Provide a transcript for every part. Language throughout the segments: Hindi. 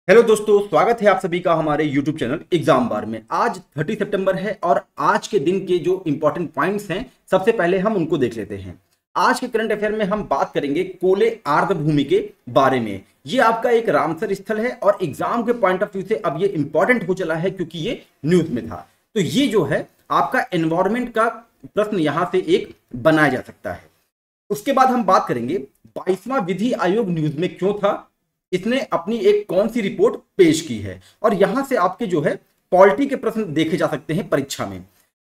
हेलो दोस्तों, स्वागत है आप सभी का हमारे YouTube चैनल एग्जाम बार में। आज 30 सितंबर है और आज के दिन के जो इंपॉर्टेंट पॉइंट्स हैं सबसे पहले हम उनको देख लेते हैं। आज के करंट अफेयर में हम बात करेंगे कोले आर्द्रभूमि के बारे में। ये आपका एक रामसर स्थल है और एग्जाम के पॉइंट ऑफ व्यू से अब ये इंपॉर्टेंट हो चला है क्योंकि ये न्यूज में था। तो ये जो है आपका एनवायरमेंट का प्रश्न यहां से एक बनाया जा सकता है। उसके बाद हम बात करेंगे 22वां विधि आयोग न्यूज में क्यों था, इसने अपनी एक कौन सी रिपोर्ट पेश की है, और यहां से आपके जो है पॉलिटी के प्रश्न देखे जा सकते हैं परीक्षा में।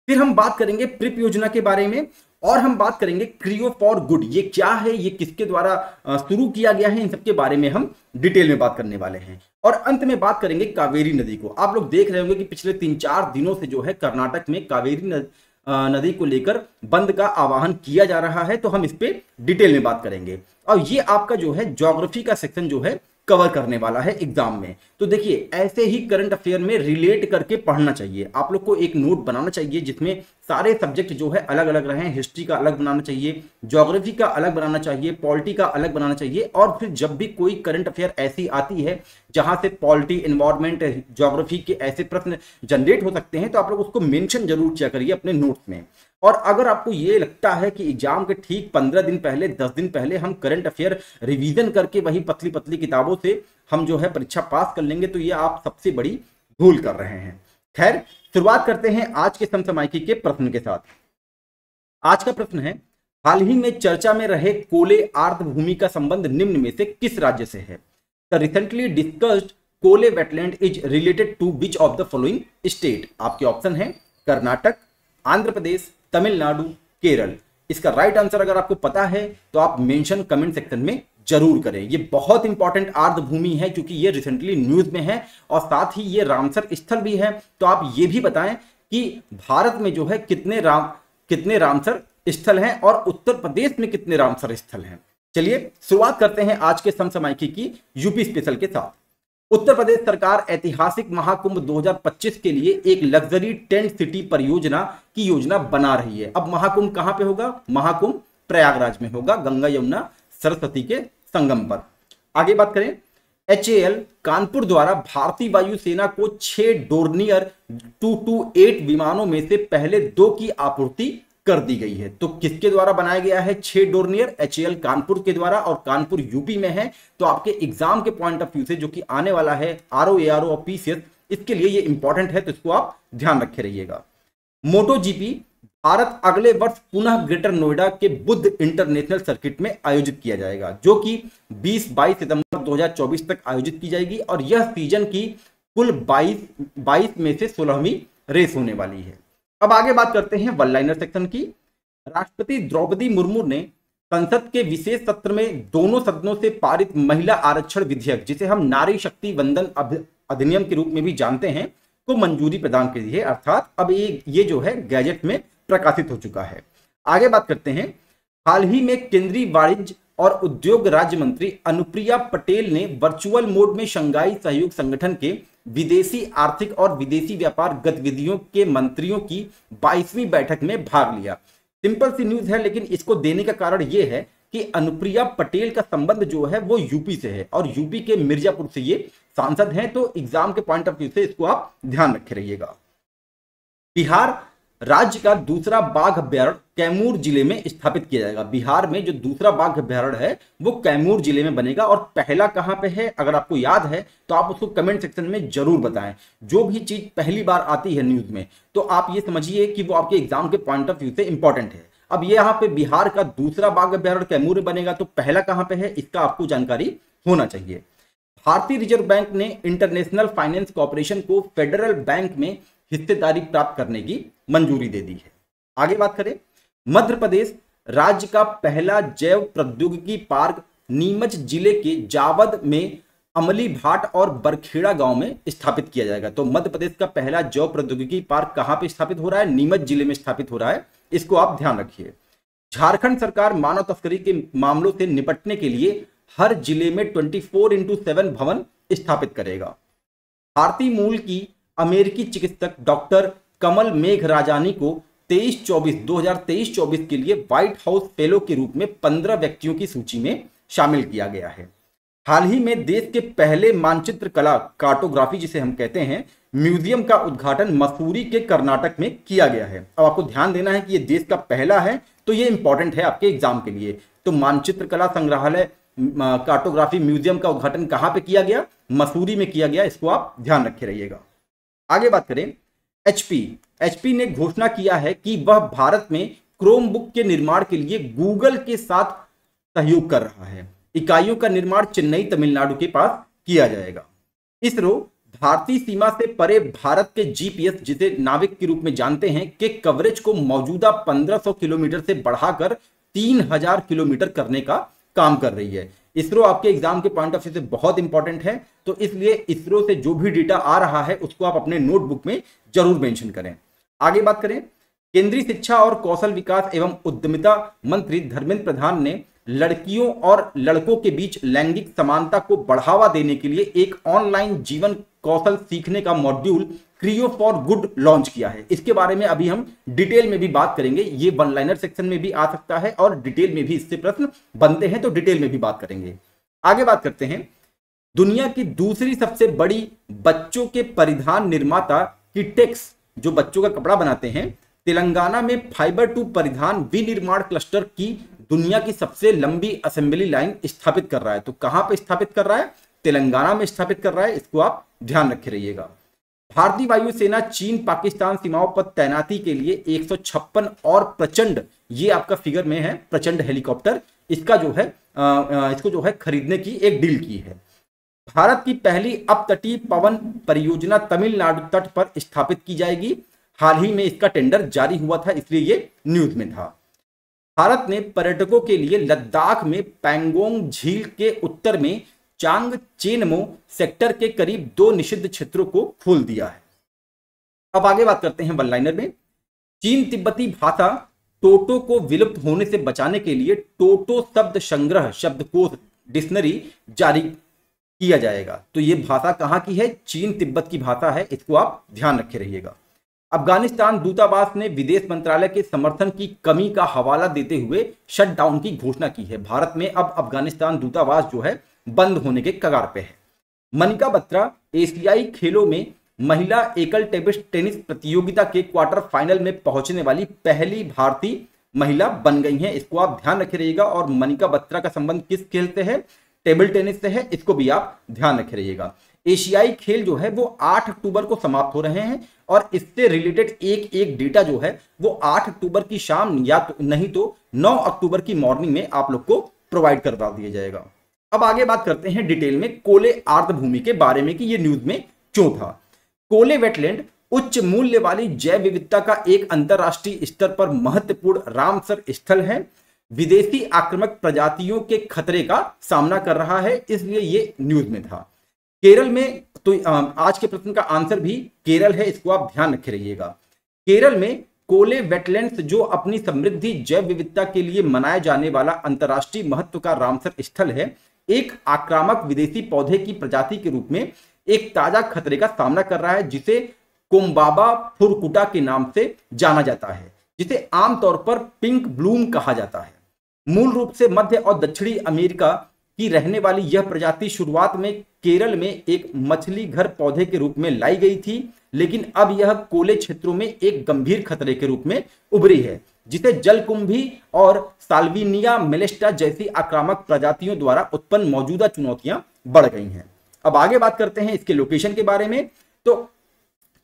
फिर हम बात करेंगे प्रिप योजना के बारे में और हम बात करेंगे क्रियो फॉर गुड, ये क्या है, ये किसके द्वारा शुरू किया गया है, इन सबके बारे में हम डिटेल में बात करने वाले हैं। और अंत में बात करेंगे कावेरी नदी को। आप लोग देख रहे होंगे कि पिछले 3-4 दिनों से जो है कर्नाटक में कावेरी नदी को लेकर बंद का आह्वान किया जा रहा है, तो हम इस पे डिटेल में बात करेंगे। और ये आपका जो है ज्योग्राफी का सेक्शन जो है कवर करने वाला है एग्जाम में। तो देखिए, ऐसे ही करंट अफेयर में रिलेट करके पढ़ना चाहिए। आप लोग को एक नोट बनाना चाहिए जिसमें सारे सब्जेक्ट जो है अलग अलग रहे। हिस्ट्री का अलग बनाना चाहिए, ज्योग्राफी का अलग बनाना चाहिए, पॉलिटी का अलग बनाना चाहिए। और फिर जब भी कोई करंट अफेयर ऐसी आती है जहां से पॉलिटी, एनवायरमेंट, ज्योग्राफी के ऐसे प्रश्न जनरेट हो सकते हैं, तो आप लोग उसको मेंशन जरूर किया करिए अपने नोट्स में। और अगर आपको ये लगता है कि एग्जाम के ठीक 15 दिन पहले, 10 दिन पहले हम करंट अफेयर रिवीजन करके वही पतली पतली किताबों से हम जो है परीक्षा पास कर लेंगे, तो ये आप सबसे बड़ी भूल कर रहे हैं। खैर, शुरुआत करते हैं आज के समसामयिकी के प्रश्न के साथ। आज का प्रश्न है, हाल ही में चर्चा में रहे कोले आर्द्रभूमि का संबंध निम्न में से किस राज्य से है? The recently discussed Kole wetland is related to which of the following state? आपके ऑप्शन है कर्नाटक, आंध्र प्रदेश, तमिलनाडु, केरल। इसका राइट आंसर अगर आपको पता है तो आप मेंशन कमेंट सेक्शन में जरूर करें। ये बहुत इंपॉर्टेंट आर्द्रभूमि है क्योंकि ये रिसेंटली न्यूज में है और साथ ही ये रामसर स्थल भी है। तो आप ये भी बताएं कि भारत में जो है कितने रामसर स्थल हैं और उत्तर प्रदेश में कितने रामसर स्थल हैं। चलिए शुरुआत करते हैं आज के समसामयिकी की यूपी स्पेशल के साथ। उत्तर प्रदेश सरकार ऐतिहासिक महाकुंभ 2025 के लिए एक लग्जरी टेंट सिटी परियोजना की योजना बना रही है। अब महाकुंभ कहां पे होगा? महाकुंभ प्रयागराज में होगा, गंगा यमुना सरस्वती के संगम पर। आगे बात करें, HAL कानपुर द्वारा भारतीय वायुसेना को 6 डोर्नियर 228 विमानों में से पहले 2 की आपूर्ति कर दी गई है। तो किसके द्वारा बनाया गया है 6 डोर्नियर? HAL कानपुर के द्वारा, और कानपुर यूपी में है। तो आपके एग्जाम के पॉइंट ऑफ व्यू से जो कि आने वाला है RO, ARO और PCS, इसके लिए ये इंपॉर्टेंट है, तो इसको आप ध्यान रखे रहिएगा। मोटो GP भारत अगले वर्ष पुनः ग्रेटर नोएडा के बुद्ध इंटरनेशनल सर्किट में आयोजित किया जाएगा, जो कि 20-22 सितंबर 2024 तक आयोजित की जाएगी और यह सीजन की कुल 22 में से 16वीं रेस होने वाली है। अब आगे बात करते हैं वन लाइनर सेक्शन की। राष्ट्रपति द्रौपदी मुर्मू ने संसद के विशेष सत्र में दोनों सदनों से पारित महिला आरक्षण विधेयक, जिसे हम नारी शक्ति वंदन अधिनियम के रूप में भी जानते हैं, को मंजूरी प्रदान की है। अर्थात अब ये जो है गैजेट में प्रकाशित हो चुका है। आगे बात करते हैं, हाल ही में केंद्रीय वाणिज्य और उद्योग राज्य मंत्री अनुप्रिया पटेल ने वर्चुअल मोड में शंघाई सहयोग संगठन के विदेशी आर्थिक और विदेशी व्यापार गतिविधियों के मंत्रियों की 22वीं बैठक में भाग लिया। सिंपल सी न्यूज है, लेकिन इसको देने का कारण यह है कि अनुप्रिया पटेल का संबंध जो है वो यूपी से है और यूपी के मिर्जापुर से ये सांसद हैं। तो एग्जाम के पॉइंट ऑफ व्यू से इसको आप ध्यान रखे रहिएगा। बिहार राज्य का दूसरा बाघ अभ्यारण्य कैमूर जिले में स्थापित किया जाएगा। बिहार में जो दूसरा बाघ अभ्यारण्य है वो कैमूर जिले में बनेगा। और पहला कहां पे है, अगर आपको याद है तो आप उसको कमेंट सेक्शन में जरूर बताएं। जो भी चीज पहली बार आती है न्यूज में तो आप ये समझिए कि वो आपके एग्जाम के पॉइंट ऑफ व्यू से इंपॉर्टेंट है। अब ये यहाँ पे बिहार का दूसरा बाघ अभ्यारण्य कैमूर में बनेगा, तो पहला कहां पे है इसका आपको जानकारी होना चाहिए। भारतीय रिजर्व बैंक ने इंटरनेशनल फाइनेंस कॉर्पोरेशन को फेडरल बैंक में हिस्सेदारी प्राप्त करने की मंजूरी दे दी है। आगे बात करें, मध्य प्रदेश राज्य का पहला जैव प्रौद्योगिकी पार्क नीमच जिले के जावद में अमली भाट और बरखेड़ा गांव में स्थापित किया जाएगा। तो मध्य प्रदेश का पहला जैव प्रौद्योगिकी पार्क कहां पे स्थापित हो रहा है? नीमच जिले में स्थापित हो रहा है, इसको आप ध्यान रखिए। झारखंड सरकार मानव तस्करी के मामलों से निपटने के लिए हर जिले में 24x7 भवन स्थापित करेगा। भारतीय मूल की अमेरिकी चिकित्सक डॉक्टर कमल मेघराजानी को 2023-24 के लिए व्हाइट हाउस फेलो के रूप में 15 व्यक्तियों की सूची में शामिल किया गया है। हाल ही में देश के पहले मानचित्र कला कार्टोग्राफी जिसे हम कहते हैं म्यूजियम का उद्घाटन मसूरी के कर्नाटक में किया गया है। अब आपको ध्यान देना है कि ये देश का पहला है, तो ये इंपॉर्टेंट है आपके एग्जाम के लिए। तो मानचित्र कला संग्रहालय कार्टोग्राफी म्यूजियम का उद्घाटन कहां पे किया गया? मसूरी में किया गया। इसको आप ध्यान रखे रहिएगा। आगे बात करें, एचपी ने घोषणा किया है कि वह भारत में क्रोमबुक के निर्माण के लिए गूगल के साथ सहयोग कर रहा है। इकाइयों का निर्माण चेन्नई तमिलनाडु के पास किया जाएगा। इसरो भारतीय सीमा से परे भारत के जीपीएस, जिसे नाविक के रूप में जानते हैं, के कवरेज को मौजूदा 1500 किलोमीटर से बढ़ाकर 3000 किलोमीटर करने का काम कर रही है। इसरो आपके एग्जाम के पॉइंट ऑफ व्यू से बहुत इंपॉर्टेंट है, तो इसलिए इसरो से जो भी डेटा आ रहा है उसको आप अपने नोटबुक में जरूर मेंशन करें। आगे बात करें, केंद्रीय शिक्षा और कौशल विकास एवं उद्यमिता मंत्री धर्मेंद्र प्रधान ने लड़कियों और लड़कों के बीच लैंगिक समानता को बढ़ावा देने के लिए एक ऑनलाइन जीवन कौशल सीखने का मॉड्यूल क्रियो फॉर गुड लॉन्च किया है। इसके बारे में अभी हम डिटेल में भी बात करेंगे। ये वन लाइनर सेक्शन में भी आ सकता है और डिटेल में भी इससे प्रश्न बनते हैं, तो डिटेल में भी बात करेंगे। आगे बात करते हैं, दुनिया की दूसरी सबसे बड़ी बच्चों के परिधान निर्माता किटेक्स, जो बच्चों का कपड़ा बनाते हैं, तेलंगाना में फाइबर टू परिधान विनिर्माण क्लस्टर की दुनिया की सबसे लंबी असेंबली लाइन स्थापित कर रहा है। तो कहां पे स्थापित कर रहा है? तेलंगाना में स्थापित कर रहा है। इसको आप ध्यान रखे रहिएगा। भारतीय वायुसेना चीन पाकिस्तान सीमाओं पर तैनाती के लिए 156 और प्रचंड, ये आपका फिगर में है, प्रचंड हेलीकॉप्टर, इसका जो है इसको जो है खरीदने की एक डील की है। भारत की पहली अपतटीय पवन परियोजना तमिलनाडु तट पर स्थापित की जाएगी। हाल ही में इसका टेंडर जारी हुआ था, इसलिए ये न्यूज में था। भारत ने पर्यटकों के लिए लद्दाख में पैंगोंग झील के उत्तर में चांगचेनमो सेक्टर के करीब 2 निषिद्ध क्षेत्रों को खोल दिया है। अब आगे बात करते हैं वन लाइनर में। चीन तिब्बती भाषा टोटो को विलुप्त होने से बचाने के लिए टोटो शब्द संग्रह शब्दकोश डिक्शनरी जारी किया जाएगा। तो ये भाषा कहाँ की है? चीन तिब्बत की भाषा है। इसको आप ध्यान रखे रहिएगा। अफगानिस्तान दूतावास ने विदेश मंत्रालय के समर्थन की कमी का हवाला देते हुए शटडाउन की घोषणा की है। भारत में अब अफगानिस्तान दूतावास जो है बंद होने के कगार पे है। मनिका बत्रा एशियाई खेलों में महिला एकल टेबल टेनिस प्रतियोगिता के क्वार्टर फाइनल में पहुंचने वाली पहली भारतीय महिला बन गई हैं। इसको आप ध्यान रखे रहिएगा। और मनिका बत्रा का संबंध किस खेल से है? टेबल टेनिस से है। इसको भी आप ध्यान रखे रहिएगा। एशियाई खेल जो है वो 8 अक्टूबर को समाप्त हो रहे हैं और इससे रिलेटेड एक डेटा जो है वो 8 अक्टूबर की शाम या तो नहीं तो 9 अक्टूबर की मॉर्निंग में आप लोग को प्रोवाइड करवा दिया जाएगा। अब आगे बात करते हैं डिटेल में कोले आर्द्रभूमि के बारे में कि ये न्यूज में क्यों था। कोले वेटलैंड उच्च मूल्य वाली जैव विविधता का एक अंतरराष्ट्रीय स्तर पर महत्वपूर्ण रामसर स्थल है। विदेशी आक्रामक प्रजातियों के खतरे का सामना कर रहा है, इसलिए ये न्यूज में था। केरल में, तो आज के प्रश्न का आंसर भी केरल है। इसको आप ध्यान रखे रहिएगा। केरल में कोले वेटलैंड्स, जो अपनी समृद्धि जैव विविधता के लिए मनाया जाने वाला अंतरराष्ट्रीय महत्व का रामसर स्थल है, एक आक्रामक विदेशी पौधे की प्रजाति के रूप में एक ताजा खतरे का सामना कर रहा है, जिसे कोम्बाबा फुरकुटा के नाम से जाना जाता है, जिसे आमतौर पर पिंक ब्लूम कहा जाता है। मूल रूप से मध्य और दक्षिणी अमेरिका की रहने वाली यह प्रजाति शुरुआत में केरल में एक मछली घर पौधे के रूप में लाई गई थी, लेकिन अब यह कोले क्षेत्रों में एक गंभीर खतरे के रूप में उभरी है, जिसे जलकुंभी और साल्विनिया मेलेस्टा जैसी आक्रामक प्रजातियों द्वारा उत्पन्न मौजूदा चुनौतियां बढ़ गई हैं। अब आगे बात करते हैं इसके लोकेशन के बारे में। तो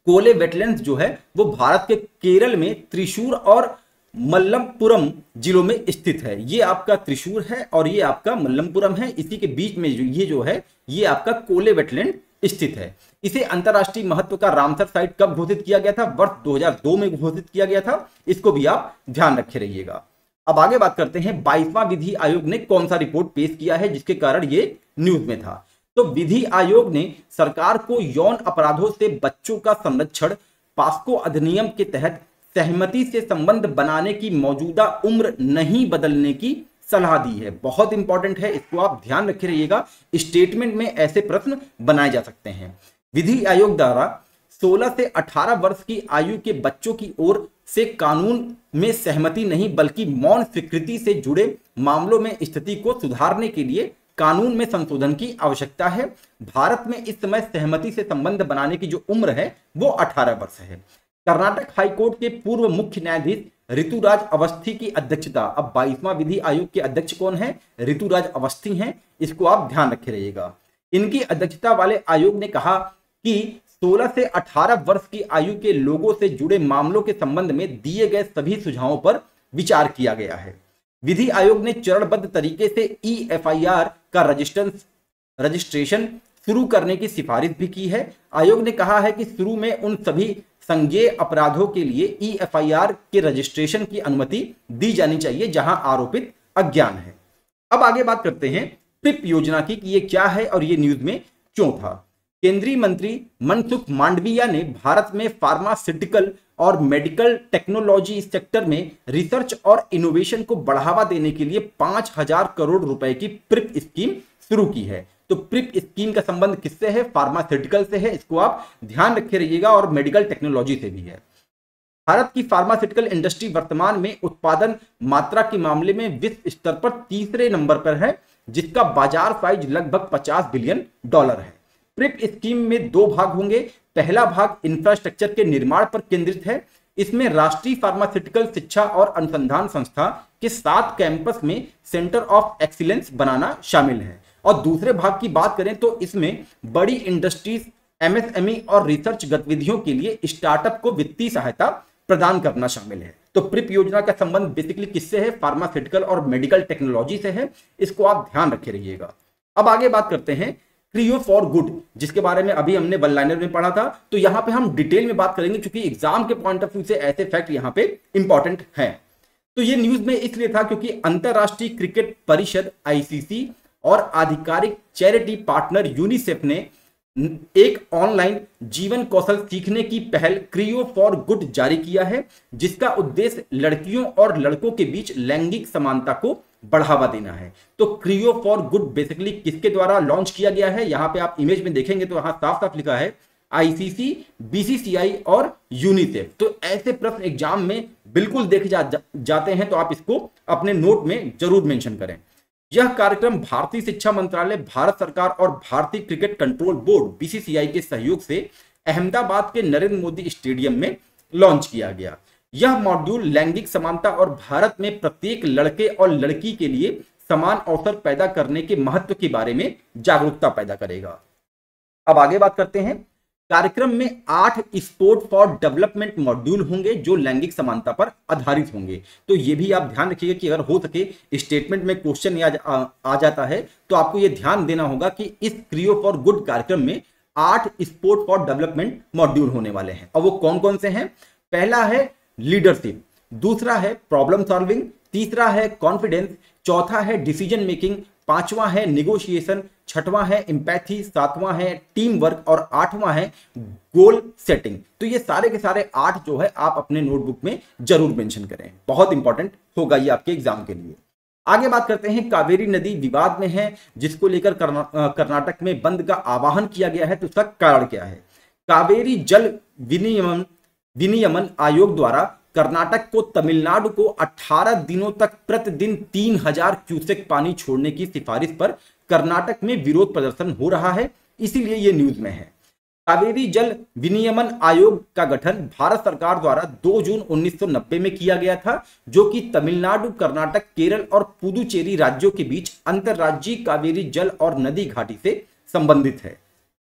कोले वेटलैंड्स जो है वो भारत के केरल में त्रिशूर और मल्लपुरम जिलों में स्थित है। ये आपका त्रिशूर है और ये आपका मल्लपुरम है। इसी के बीच में ये जो है ये आपका कोले वेटलैंड स्थित है। इसे अंतरराष्ट्रीय महत्व का रामसर साइट कब घोषित किया गया था? वर्ष 2002 में घोषित किया गया था। इसको भी आप ध्यान रखे रहिएगा। अब आगे बात करते हैं 22वां विधि आयोग ने कौन सा रिपोर्ट पेश किया है जिसके कारण ये न्यूज में था। तो विधि आयोग ने सरकार को यौन अपराधों से बच्चों का संरक्षण पास्को अधिनियम के तहत सहमति से संबंध बनाने की मौजूदा उम्र नहीं बदलने की सलाह दी है। बहुत इंपॉर्टेंट है, इसको आप ध्यान रखे रहिएगा। स्टेटमेंट में ऐसे प्रश्न बनाए जा सकते हैं। विधि आयोग द्वारा 16 से 18 वर्ष की आयु के बच्चों की ओर से कानून में सहमति नहीं बल्कि मौन स्वीकृति से जुड़े मामलों में स्थिति को सुधारने के लिए कानून में संशोधन की आवश्यकता है। भारत में इस समय सहमति से संबंध बनाने की जो उम्र है वो 18 वर्ष है। कर्नाटक हाईकोर्ट के पूर्व मुख्य न्यायाधीश ऋतुराज अवस्थी की अध्यक्षता, अब 22वां विधि आयोग के अध्यक्ष कौन है? ऋतुराज अवस्थी हैं, इसको आप ध्यान रखे रहिएगा। इनकी अध्यक्षता वाले आयोग ने कहा कि 16 से 18 वर्ष की आयु के लोगों से जुड़े मामलों के संबंध में दिए गए सभी सुझावों पर विचार किया गया है। विधि आयोग ने चरणबद्ध तरीके से EFIR का रजिस्ट्रेशन शुरू करने की सिफारिश भी की है। आयोग ने कहा है कि शुरू में उन सभी संज्ञेय अपराधों के लिए EFIR के रजिस्ट्रेशन की अनुमति दी जानी चाहिए जहां आरोपित अज्ञान है। अब आगे बात करते हैं PRIP योजना की कि ये क्या है और ये न्यूज में क्यों था। केंद्रीय मंत्री मनसुख मांडविया ने भारत में फार्मास्यूटिकल और मेडिकल टेक्नोलॉजी सेक्टर में रिसर्च और इनोवेशन को बढ़ावा देने के लिए 5,000 करोड़ रुपए की PRIP स्कीम शुरू की है। तो PRIP स्कीम का संबंध किससे है? फार्मास्यूटिकल से है, इसको आप ध्यान रखे रहिएगा, और मेडिकल टेक्नोलॉजी से भी है। भारत की फार्मास्यूटिकल इंडस्ट्री वर्तमान में उत्पादन मात्रा के मामले में विश्व स्तर पर तीसरे नंबर पर है, जिसका बाजार साइज लगभग $50 बिलियन है। PRIP स्कीम में 2 भाग होंगे। पहला भाग इंफ्रास्ट्रक्चर के निर्माण पर केंद्रित है। इसमें राष्ट्रीय फार्मास्यूटिकल शिक्षा और अनुसंधान संस्था के 7 कैंपस में सेंटर ऑफ एक्सीलेंस बनाना शामिल है। और दूसरे भाग की बात करें तो इसमें बड़ी इंडस्ट्रीज, MSME और रिसर्च गतिविधियों के लिए स्टार्टअप को वित्तीय सहायता प्रदान करना शामिल है। तो PRIP योजना का संबंध बेसिकली किससे है? फार्मास्यूटिकल और मेडिकल टेक्नोलॉजी से है, इसको आप ध्यान रखे रहिएगा। अब आगे बात करते हैं क्रियो फॉर गुड, जिसके बारे में अभी हमने वन लाइनर में पढ़ा था। तो यहां पे हम डिटेल में बात करेंगे क्योंकि एग्जाम के पॉइंट ऑफ व्यू से ऐसे फैक्ट यहां पे इंपॉर्टेंट हैं। तो ये न्यूज में इसलिए था क्योंकि अंतरराष्ट्रीय क्रिकेट परिषद ICC और आधिकारिक चैरिटी पार्टनर यूनिसेफ ने एक ऑनलाइन जीवन कौशल सीखने की पहल क्रियो फॉर गुड जारी किया है, जिसका उद्देश्य लड़कियों और लड़कों के बीच लैंगिक समानता को बढ़ावा देना है। तो क्रियो फॉर गुड बेसिकली किसके द्वारा लॉन्च किया गया है? यहां पे आप इमेज में देखेंगे तो यहां साफ साफ लिखा है ICC, BCCI और यूनिसेफ। तो ऐसे प्रश्न एग्जाम में बिल्कुल देखे जाते हैं, तो आप इसको अपने नोट में जरूर मेंशन करें। यह कार्यक्रम भारतीय शिक्षा मंत्रालय, भारत सरकार और भारतीय क्रिकेट कंट्रोल बोर्ड BCCI के सहयोग से अहमदाबाद के नरेंद्र मोदी स्टेडियम में लॉन्च किया गया। यह मॉड्यूल लैंगिक समानता और भारत में प्रत्येक लड़के और लड़की के लिए समान अवसर पैदा करने के महत्व के बारे में जागरूकता पैदा करेगा। अब आगे बात करते हैं। कार्यक्रम में 8 स्पोर्ट फॉर डेवलपमेंट मॉड्यूल होंगे जो लैंगिक समानता पर आधारित होंगे। तो ये भी आप ध्यान रखिएगा कि अगर हो सके स्टेटमेंट में क्वेश्चन आ जाता है तो आपको ये ध्यान देना होगा कि इस क्रियो फॉर गुड कार्यक्रम में 8 स्पोर्ट फॉर डेवलपमेंट मॉड्यूल होने वाले हैं। और वो कौन कौन से हैं? पहला है लीडरशिप, दूसरा है प्रॉब्लम सॉल्विंग, तीसरा है कॉन्फिडेंस, चौथा है डिसीजन मेकिंग, पांचवा है निगोशिएशन, छठवां है एम्पैथी, सातवां है टीम वर्क और आठवां है गोल सेटिंग। तो ये सारे के सारे 8 जो है आप अपने नोटबुक में जरूर मेंशन करें, बहुत इंपॉर्टेंट होगा ये आपके एग्जाम के लिए। आगे बात करते हैं, कावेरी नदी विवाद में है जिसको लेकर कर्नाटक में बंद का आह्वान किया गया है। तो उसका कारण क्या है? कावेरी जल विनियमन आयोग द्वारा कर्नाटक को तमिलनाडु को 18 दिनों तक प्रतिदिन 3000 क्यूसेक पानी छोड़ने की सिफारिश पर कर्नाटक में विरोध प्रदर्शन हो रहा है, इसीलिए यह न्यूज में है। कावेरी जल विनियमन आयोग का गठन भारत सरकार द्वारा 2 जून 1990 में किया गया था, जो कि तमिलनाडु, कर्नाटक, केरल और पुदुचेरी राज्यों के बीच अंतरराज्यीय कावेरी जल और नदी घाटी से संबंधित है।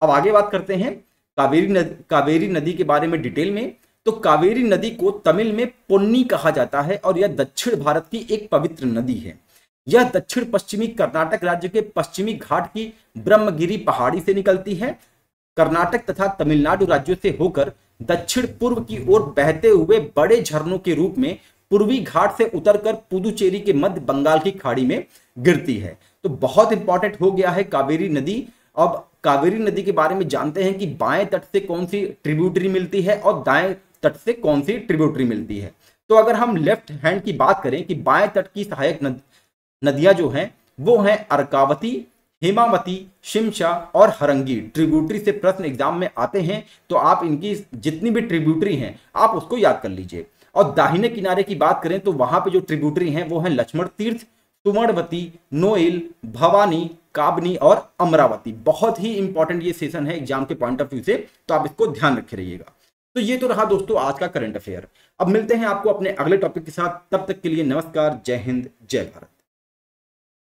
अब आगे बात करते हैं कावेरी नदी के बारे में डिटेल में। तो कावेरी नदी को तमिल में पोन्नी कहा जाता है और यह दक्षिण भारत की एक पवित्र नदी है। यह दक्षिण पश्चिमी कर्नाटक राज्य के पश्चिमी घाट की ब्रह्मगिरी पहाड़ी से निकलती है। कर्नाटक तथा तमिलनाडु राज्यों से होकर दक्षिण पूर्व की ओर बहते हुए बड़े झरनों के रूप में पूर्वी घाट से उतरकर पुदुचेरी के मध्य बंगाल की खाड़ी में गिरती है। तो बहुत इंपॉर्टेंट हो गया है कावेरी नदी। अब कावेरी नदी के बारे में जानते हैं कि बाएं तट से कौन सी ट्रिब्यूटरी मिलती है और दाएं तट से कौन सी ट्रिब्यूटरी मिलती है। तो अगर हम लेफ्ट हैंड की बात करें कि बाएं तट की सहायक नदियां जो हैं वो हैं अर्कावती, हेमावती, शिमशा और हरंगी। ट्रिब्यूटरी से प्रश्न एग्जाम में आते हैं, तो आप इनकी जितनी भी ट्रिब्यूटरी हैं आप उसको याद कर लीजिए। और दाहिने किनारे की बात करें तो वहां पे जो ट्रिब्यूटरी हैं वो हैं लक्ष्मण तीर्थ, सुवर्णवती, नोएल, भवानी, काबनी और अमरावती। बहुत ही इंपॉर्टेंट ये सेशन है एग्जाम के पॉइंट ऑफ व्यू से, तो आप इसको ध्यान रखे रहिएगा। तो ये तो रहा दोस्तों आज का करंट अफेयर। अब मिलते हैं आपको अपने अगले टॉपिक के साथ, तब तक के लिए नमस्कार, जय हिंद, जय भारत।